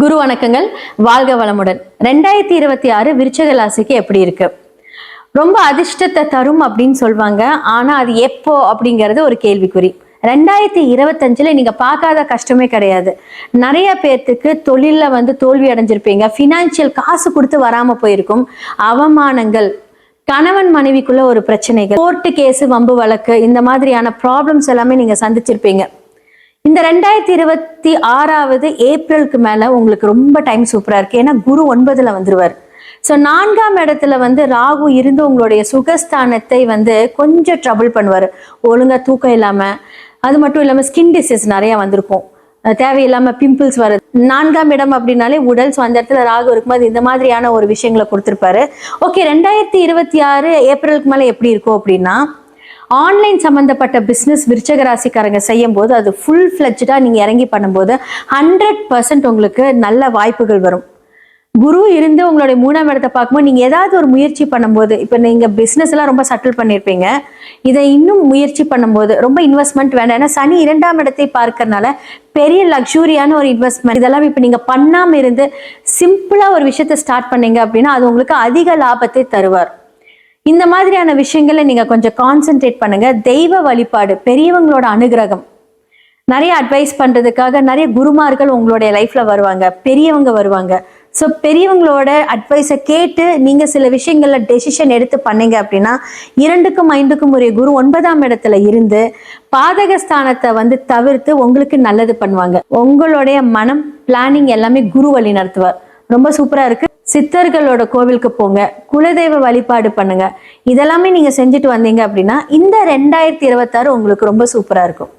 குரு வணக்கங்கள். வாழ்க வளமுடன். 2026 விருச்சிக ராசிக்கு எப்படி இருக்கு? ரொம்ப அதிர்ஷ்டத்தை தரும் அப்படின்னு சொல்லுவாங்க. ஆனா அது எப்போ அப்படிங்கிறது ஒரு கேள்விக்குறி. 2025ல நீங்க பார்க்காத கஷ்டமே கிடையாது. நிறைய பேர்த்துக்கு தொழில்ல தோல்வி அடைஞ்சிருப்பீங்க. பினான்சியல் காசு கொடுத்து வராம போயிருக்கும். அவமானங்கள், கணவன் மனைவிக்குள்ள ஒரு பிரச்சனைகள், கோர்ட்டு கேஸ், வம்பு வழக்கு, இந்த மாதிரியான ப்ராப்ளம்ஸ் எல்லாமே நீங்க சந்திச்சிருப்பீங்க. இந்த 2026 ஏப்ரலுக்கு மேல உங்களுக்கு ரொம்ப டைம் சூப்பரா இருக்கு. ஏன்னா குரு 9ல வந்துருவார். ஸோ 4ஆம் இடத்துல ராகு இருந்து உங்களுடைய சுகஸ்தானத்தை கொஞ்சம் ட்ரபிள் பண்ணுவார். ஒழுங்கா தூக்கம் இல்லாம, அது மட்டும் இல்லாம ஸ்கின் டிசீஸ் நிறைய வந்திருக்கும். தேவையில்லாம பிம்பிள்ஸ் வருது. 4ஆம் இடம் அப்படின்னாலே உடல். ஸோ அந்த இடத்துல ராகு இருக்கும்போது இந்த மாதிரியான ஒரு விஷயங்களை கொடுத்துருப்பாரு. ஓகே, 2026 ஏப்ரலுக்கு மேல எப்படி இருக்கும் அப்படின்னா, ஆன்லைன் சம்பந்தப்பட்ட பிசினஸ் விருச்சிக ராசிக்காரங்க செய்யும் போது அது ஃபுல் ஃபிளட்ஜா நீங்க இறங்கி பண்ணும்போது 100% உங்களுக்கு நல்ல வாய்ப்புகள் வரும். குரு இருந்து உங்களுடைய 3ஆம் இடத்தை பார்க்கும்போது நீங்க ஏதாவது ஒரு முயற்சி பண்ணும்போது, இப்ப நீங்க பிசினஸ் எல்லாம் ரொம்ப சட்டில் பண்ணிருப்பீங்க, இதை இன்னும் முயற்சி பண்ணும்போது ரொம்ப இன்வெஸ்ட்மெண்ட் வேண்டாம். ஏன்னா சனி 2ஆம் இடத்தை பார்க்கறதுனால பெரிய லக்ஸூரியான ஒரு இன்வெஸ்ட்மெண்ட் இதெல்லாம் இப்ப நீங்க பண்ணாம இருந்து சிம்பிளா ஒரு விஷயத்தை ஸ்டார்ட் பண்ணீங்க அப்படின்னா அது உங்களுக்கு அதிக லாபத்தை தருவார். இந்த மாதிரியான விஷயங்களை நீங்க கொஞ்சம் கான்சென்ட்ரேட் பண்ணுங்க. தெய்வ வழிபாடு, பெரியவங்களோட அனுகிரகம், நிறைய அட்வைஸ் பண்றதுக்காக நிறைய குருமார்கள் உங்களுடைய லைஃப்ல வருவாங்க, பெரியவங்க வருவாங்க. ஸோ பெரியவங்களோட அட்வைஸை கேட்டு நீங்க சில விஷயங்கள்ல டெசிஷன் எடுத்து பண்ணீங்க அப்படின்னா 2க்கும் 5க்கும் உரிய குரு 9ஆம் இடத்துல இருந்து பாதகஸ்தானத்தை தவிர்த்து உங்களுக்கு நல்லது பண்ணுவாங்க. உங்களுடைய மனம், பிளானிங் எல்லாமே குரு வழி நடத்துவார். ரொம்ப சூப்பரா இருக்கு. சித்தர்களோட கோவிலுக்கு போங்க, குலதெய்வ வழிபாடு பண்ணுங்க. இதெல்லாமே நீங்க செஞ்சுட்டு வந்தீங்க அப்படின்னா இந்த 2026 உங்களுக்கு ரொம்ப சூப்பரா இருக்கும்.